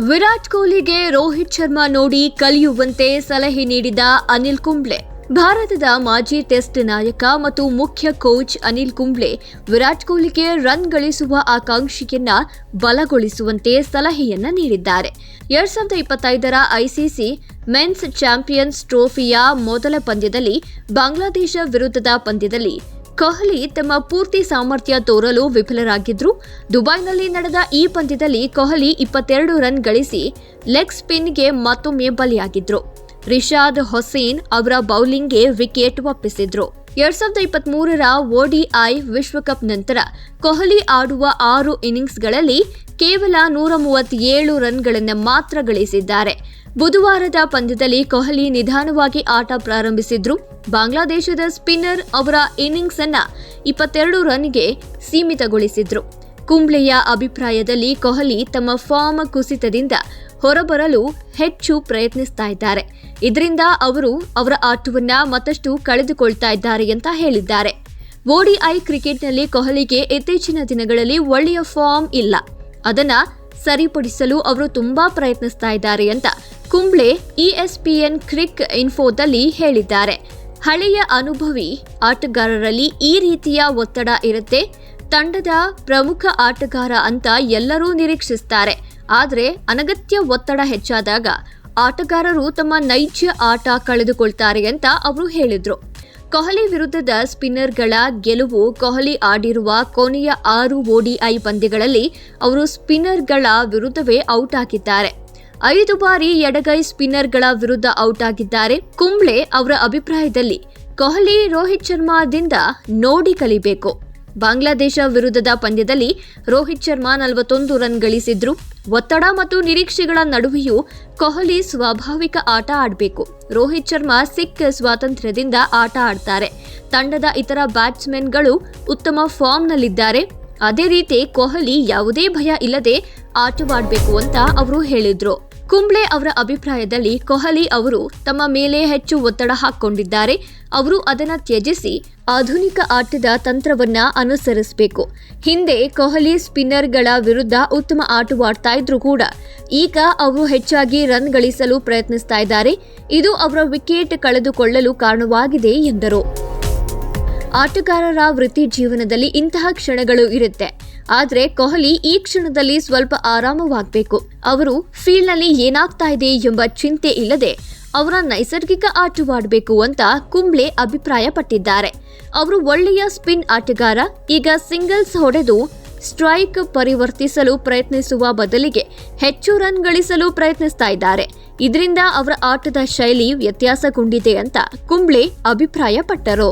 ವಿರಾಟ್ ಕೊಹ್ಲಿಗೆ ರೋಹಿತ್ ಶರ್ಮಾ ನೋಡಿ ಕಲಿಯುವಂತೆ ಸಲಹೆ ನೀಡಿದ ಅನಿಲ್ ಕುಂಬ್ಳೆ. ಭಾರತದ ಮಾಜಿ ಟೆಸ್ಟ್ ನಾಯಕ ಮತ್ತು ಮುಖ್ಯ ಕೋಚ್ ಅನಿಲ್ ಕುಂಬ್ಳೆ ವಿರಾಟ್ ಕೊಹ್ಲಿಗೆ ರನ್ ಗಳಿಸುವ ಆಕಾಂಕ್ಷೆಯನ್ನ ಬಲಗೊಳಿಸುವಂತೆ ಸಲಹೆಯನ್ನ ನೀಡಿದ್ದಾರೆ. 2025ರ ಐಸಿಸಿ ಮೆನ್ಸ್ ಚಾಂಪಿಯನ್ಸ್ ಟ್ರೋಫಿಯ ಮೊದಲ ಪಂದ್ಯದಲ್ಲಿ ಬಾಂಗ್ಲಾದೇಶ ವಿರುದ್ಧದ ಪಂದ್ಯದಲ್ಲಿ ಕೊಹ್ಲಿ ತಮ್ಮ ಪೂರ್ತಿ ಸಾಮರ್ಥ್ಯ ತೋರಲು ವಿಫಲರಾಗಿದ್ರು. ದುಬೈನಲ್ಲಿ ನಡೆದ ಈ ಪಂದ್ಯದಲ್ಲಿ ಕೊಹ್ಲಿ 22 ರನ್ ಗಳಿಸಿ ಲೆಗ್ ಸ್ಪಿನ್ಗೆ ಮತ್ತೊಮ್ಮೆ ಬಲಿಯಾಗಿದ್ರು. ರಿಷಾದ್ ಹೊಸೇನ್ ಅವರ ಬೌಲಿಂಗ್ಗೆ ವಿಕೆಟ್ ಒಪ್ಪಿಸಿದ್ರು. 2023ರ ODI ವಿಶ್ವಕಪ್ ನಂತರ ಕೊಹ್ಲಿ ಆಡುವ 6 ಇನ್ನಿಂಗ್ಸ್ಗಳಲ್ಲಿ ಕೇವಲ 137 ರನ್ಗಳನ್ನು ಮಾತ್ರ ಗಳಿಸಿದ್ದಾರೆ. ಬುಧವಾರದ ಪಂದ್ಯದಲ್ಲಿ ಕೊಹ್ಲಿ ನಿಧಾನವಾಗಿ ಆಟ ಪ್ರಾರಂಭಿಸಿದ್ರು. ಬಾಂಗ್ಲಾದೇಶದ ಸ್ಪಿನ್ನರ್ ಅವರ ಇನ್ನಿಂಗ್ಸ್ ಅನ್ನ 22 ರನ್ಗೆ ಸೀಮಿತಗೊಳಿಸಿದ್ರು. ಕುಂಬ್ಳೆಯ ಅಭಿಪ್ರಾಯದಲ್ಲಿ ಕೊಹ್ಲಿ ತಮ್ಮ ಫಾರ್ಮ್ ಕುಸಿತದಿಂದ ಹೊರಬರಲು ಹೆಚ್ಚು ಪ್ರಯತ್ನಿಸ್ತಾ ಇದ್ದಾರೆ. ಇದರಿಂದ ಅವರು ಅವರ ಆಟವನ್ನ ಮತ್ತಷ್ಟು ಕಳೆದುಕೊಳ್ತಾ ಇದ್ದಾರೆ ಅಂತ ಹೇಳಿದ್ದಾರೆ. ODI ಕ್ರಿಕೆಟ್ನಲ್ಲಿ ಕೊಹ್ಲಿಗೆ ಇತ್ತೀಚಿನ ದಿನಗಳಲ್ಲಿ ಒಳ್ಳೆಯ ಫಾರ್ಮ್ ಇಲ್ಲ. ಅದನ್ನ ಸರಿಪಡಿಸಲು ಅವರು ತುಂಬಾ ಪ್ರಯತ್ನಿಸ್ತಾ ಇದ್ದಾರೆ ಅಂತ ಕುಂಬ್ಳೆ ESPN ಕ್ರಿಕ್ ಇನ್ಫೋದಲ್ಲಿ ಹೇಳಿದ್ದಾರೆ. ಹಳೆಯ ಅನುಭವಿ ಆಟಗಾರರಲ್ಲಿ ಈ ರೀತಿಯ ಒತ್ತಡ ಇರುತ್ತೆ. ತಂಡದ ಪ್ರಮುಖ ಆಟಗಾರ ಅಂತ ಎಲ್ಲರೂ ನಿರೀಕ್ಷಿಸುತ್ತಾರೆ. ಆದರೆ ಅನಗತ್ಯ ಒತ್ತಡ ಹೆಚ್ಚಾದಾಗ ಆಟಗಾರರು ತಮ್ಮ ನೈಜ ಆಟ ಕಳೆದುಕೊಳ್ತಾರೆ ಅಂತ ಅವರು ಹೇಳಿದ್ರು. ಕೊಹ್ಲಿ ವಿರುದ್ಧದ ಸ್ಪಿನ್ನರ್ಗಳ ಗೆಲುವು. ಕೊಹ್ಲಿ ಆಡಿರುವ ಕೊನೆಯ 6 ODI ಪಂದ್ಯಗಳಲ್ಲಿ ಅವರು ಸ್ಪಿನ್ನರ್ಗಳ ವಿರುದ್ಧವೇ ಔಟ್ ಆಗಿದ್ದಾರೆ. 5 ಬಾರಿ ಎಡಗೈ ಸ್ಪಿನ್ನರ್ಗಳ ವಿರುದ್ಧ ಔಟ್ ಆಗಿದ್ದಾರೆ. ಕುಂಬ್ಳೆ ಅವರ ಅಭಿಪ್ರಾಯದಲ್ಲಿ ಕೊಹ್ಲಿ ರೋಹಿತ್ ಶರ್ಮಾದಿಂದ ನೋಡಿ ಕಲಿಬೇಕು. ಬಾಂಗ್ಲಾದೇಶ ವಿರುದ್ಧದ ಪಂದ್ಯದಲ್ಲಿ ರೋಹಿತ್ ಶರ್ಮಾ 41 ರನ್ ಗಳಿಸಿದ್ರು. ಒತ್ತಡ ಮತ್ತು ನಿರೀಕ್ಷೆಗಳ ನಡುವೆಯೂ ಕೊಹ್ಲಿ ಸ್ವಾಭಾವಿಕ ಆಟ ಆಡಬೇಕು. ರೋಹಿತ್ ಶರ್ಮಾ ಸಿಕ್ಕ ಸ್ವಾತಂತ್ರ್ಯದಿಂದ ಆಟ ಆಡ್ತಾರೆ. ತಂಡದ ಇತರ ಬ್ಯಾಟ್ಸ್ಮನ್ಗಳು ಉತ್ತಮ ಫಾರ್ಮ್ನಲ್ಲಿದ್ದಾರೆ. ಅದೇ ರೀತಿ ಕೊಹ್ಲಿ ಯಾವುದೇ ಭಯ ಇಲ್ಲದೆ ಆಟವಾಡಬೇಕು ಅಂತ ಅವರು ಹೇಳಿದ್ರು. ಕುಂಬ್ಳೆ ಅವರ ಅಭಿಪ್ರಾಯದಲ್ಲಿ ಕೊಹ್ಲಿ ಅವರು ತಮ್ಮ ಮೇಲೆ ಹೆಚ್ಚು ಒತ್ತಡ ಹಾಕೊಂಡಿದ್ದಾರೆ. ಅವರು ಅದನ್ನು ತ್ಯಜಿಸಿ ಆಧುನಿಕ ಆಟದ ತಂತ್ರವನ್ನ ಅನುಸರಿಸಬೇಕು. ಹಿಂದೆ ಕೊಹ್ಲಿ ಸ್ಪಿನ್ನರ್ಗಳ ವಿರುದ್ಧ ಉತ್ತಮ ಆಟವಾಡ್ತಾ ಇದ್ರು ಕೂಡ ಈಗ ಅವರು ಹೆಚ್ಚಾಗಿ ರನ್ ಗಳಿಸಲು ಪ್ರಯತ್ನಿಸ್ತಾ ಇದ್ದಾರೆ. ಇದು ಅವರ ವಿಕೆಟ್ ಕಳೆದುಕೊಳ್ಳಲು ಕಾರಣವಾಗಿದೆ ಎಂದರು. ಆಟಗಾರರ ವೃತ್ತಿ ಜೀವನದಲ್ಲಿ ಇಂತಹ ಕ್ಷಣಗಳು ಇರುತ್ತೆ. ಆದ್ರೆ ಕೊಹ್ಲಿ ಈ ಕ್ಷಣದಲ್ಲಿ ಸ್ವಲ್ಪ ಆರಾಮವಾಗಬೇಕು. ಅವರು ಫೀಲ್ಡ್ನಲ್ಲಿ ಏನಾಗ್ತಾ ಇದೆ ಎಂಬ ಚಿಂತೆ ಇಲ್ಲದೆ ಅವರ ನೈಸರ್ಗಿಕ ಆಟವಾಡಬೇಕು ಅಂತ ಕುಂಬ್ಳೆ ಅಭಿಪ್ರಾಯ ಪಟ್ಟಿದ್ದಾರೆ. ಅವರು ಒಳ್ಳೆಯ ಸ್ಪಿನ್ ಆಟಗಾರ. ಈಗ ಸಿಂಗಲ್ಸ್ ಹೊಡೆದು ಸ್ಟ್ರೈಕ್ ಪರಿವರ್ತಿಸಲು ಪ್ರಯತ್ನಿಸುವ ಬದಲಿಗೆ ಹೆಚ್ಚು ರನ್ ಗಳಿಸಲು ಪ್ರಯತ್ನಿಸ್ತಾ ಇದ್ದಾರೆ. ಇದರಿಂದ ಅವರ ಆಟದ ಶೈಲಿ ವ್ಯತ್ಯಾಸಗೊಂಡಿದೆ ಅಂತ ಕುಂಬ್ಳೆ ಅಭಿಪ್ರಾಯ ಪಟ್ಟರು.